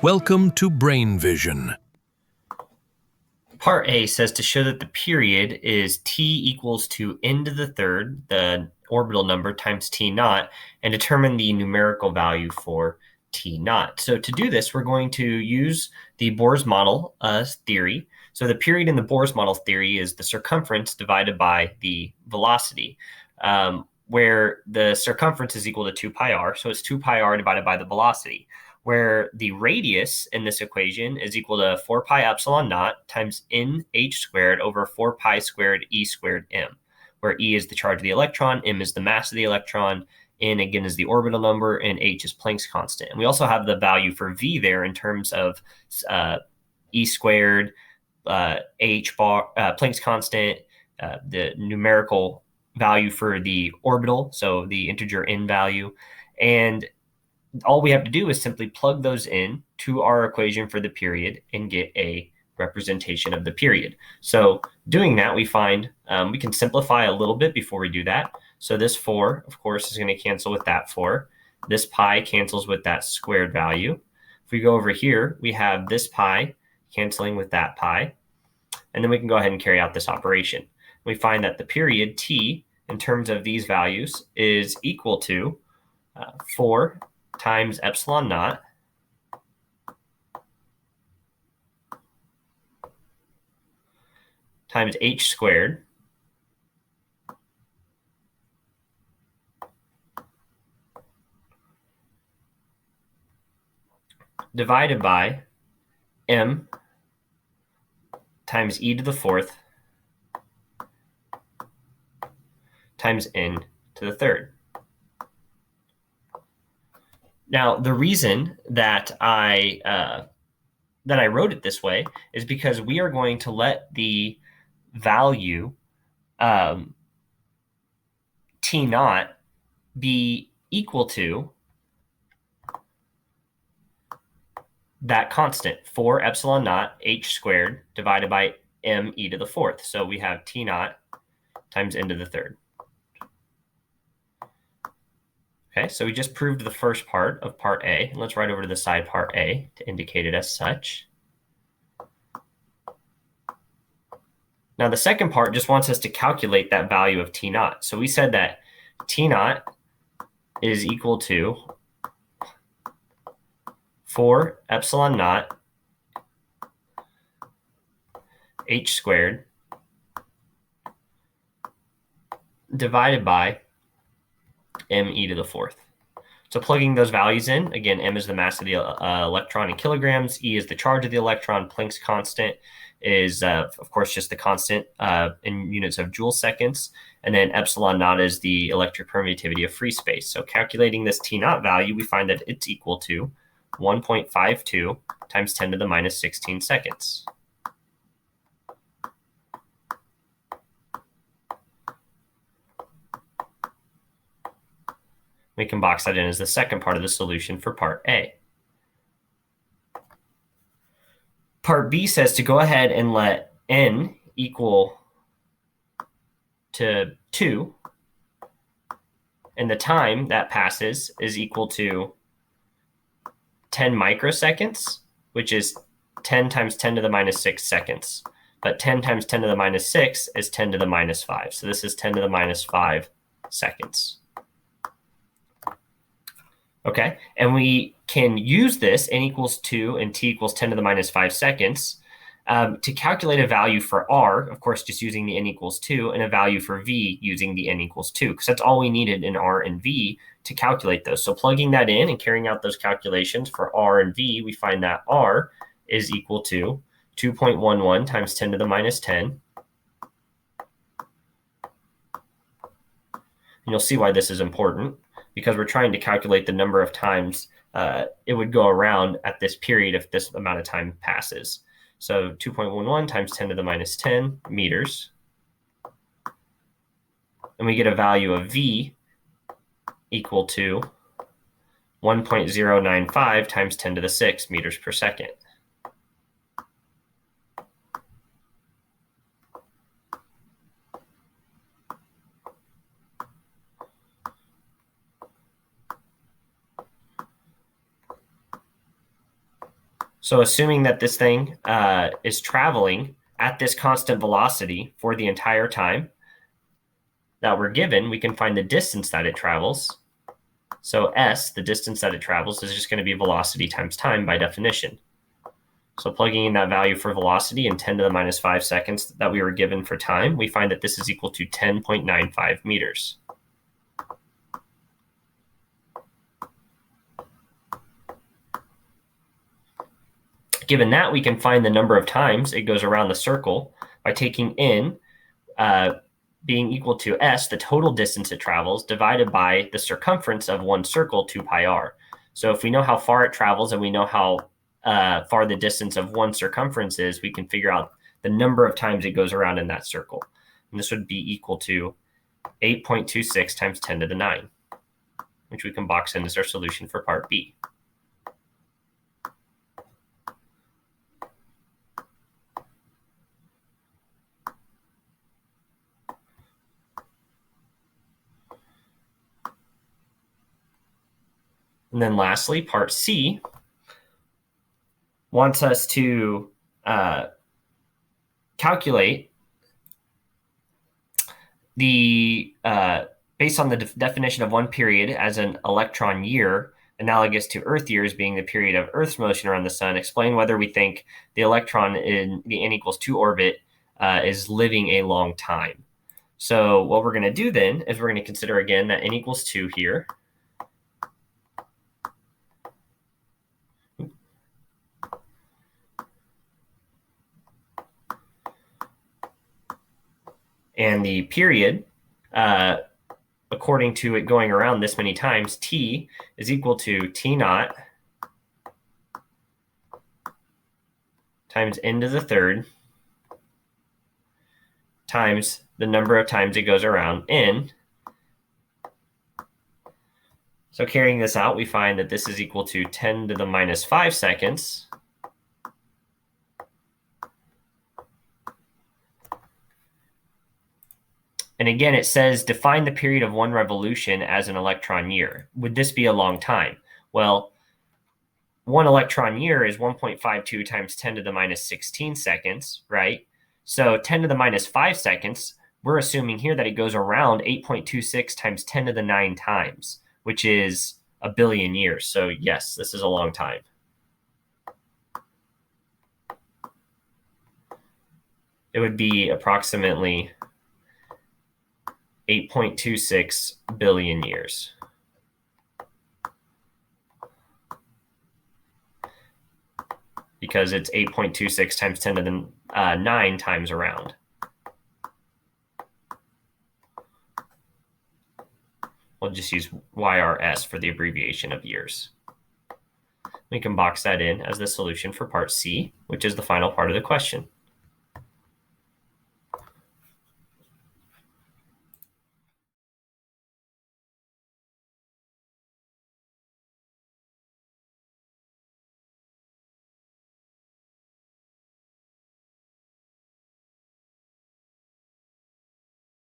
Welcome to Brain Vision. Part A says to show that the period is t equals to n to the third, the orbital number, times t naught, and determine the numerical value for t naught. So to do this, we're going to use the Bohr's model theory. So the period in the Bohr's model theory is the circumference divided by the velocity, where the circumference is equal to 2 pi r. So it's 2 pi r divided by the velocity, where the radius in this equation is equal to 4 pi epsilon naught times n h squared over 4 pi squared e squared m, where e is the charge of the electron, m is the mass of the electron, n again is the orbital number, and h is Planck's constant. And we also have the value for v there in terms of e squared, h bar, Planck's constant, the numerical value for the orbital, so the integer n value, and all we have to do is simply plug those in to our equation for the period and get a representation of the period. So doing that, we find we can simplify a little bit before we do that. So this 4, of course, is going to cancel with that 4. This pi cancels with that squared value. If we go over here, we have this pi canceling with that pi. And then we can go ahead and carry out this operation. We find that the period t, in terms of these values, is equal to 4 times epsilon naught times h squared divided by m times e to the fourth times n to the third. Now, the reason that I wrote it this way is because we are going to let the value t naught be equal to that constant, 4 epsilon naught h squared divided by m e to the fourth. So we have t naught times n to the third. Okay, so we just proved the first part of part A. Let's write over to the side part A to indicate it as such. Now the second part just wants us to calculate that value of t naught. So we said that t naught is equal to 4 epsilon naught h squared divided by m e to the fourth. So plugging those values in, again, m is the mass of the electron in kilograms, e is the charge of the electron, Planck's constant is, of course, just the constant in units of joule seconds, and then epsilon naught is the electric permittivity of free space. So calculating this t naught value, we find that it's equal to 1.52 times 10 to the minus 16 seconds. We can box that in as the second part of the solution for part A. Part B says to go ahead and let n equal to 2, and the time that passes is equal to 10 microseconds, which is 10 times 10 to the minus 6 seconds. But 10 times 10 to the minus 6 is 10 to the minus 5. So this is 10 to the minus 5 seconds. Okay, and we can use this n equals 2 and t equals 10 to the minus 5 seconds to calculate a value for r, of course, just using the n equals 2, and a value for v using the n equals 2, because that's all we needed in r and v to calculate those. So plugging that in and carrying out those calculations for r and v, we find that r is equal to 2.11 times 10 to the minus 10. And you'll see why this is important, because we're trying to calculate the number of times it would go around at this period if this amount of time passes. So 2.11 times 10 to the minus 10 meters. And we get a value of v equal to 1.095 times 10 to the 6 meters per second. So assuming that this thing is traveling at this constant velocity for the entire time that we're given, we can find the distance that it travels. So s, the distance that it travels, is just going to be velocity times time by definition. So plugging in that value for velocity in 10 to the minus 5 seconds that we were given for time, we find that this is equal to 10.95 meters. Given that, we can find the number of times it goes around the circle by taking in being equal to s, the total distance it travels, divided by the circumference of one circle, 2 pi r. So if we know how far it travels and we know how far the distance of one circumference is, we can figure out the number of times it goes around in that circle. And this would be equal to 8.26 times 10 to the 9, which we can box in as our solution for part B. And then lastly, part C wants us to calculate the, based on the definition of one period as an electron year, analogous to Earth years being the period of Earth's motion around the sun, explain whether we think the electron in the n equals 2 orbit is living a long time. So what we're going to do then is we're going to consider again that n equals 2 here. And the period, according to it going around this many times, t is equal to t naught times n to the third times the number of times it goes around, n. So carrying this out, we find that this is equal to 10 to the minus 5 seconds. And again, it says define the period of one revolution as an electron year. Would this be a long time? Well, one electron year is 1.52 times 10 to the minus 16 seconds, right? So 10 to the minus 5 seconds, we're assuming here that it goes around 8.26 times 10 to the 9 times, which is a billion years. So yes, this is a long time. It would be approximately 8.26 billion years. Because it's 8.26 times 10 to the 9 times around. We'll just use YRS for the abbreviation of years. We can box that in as the solution for part C, which is the final part of the question.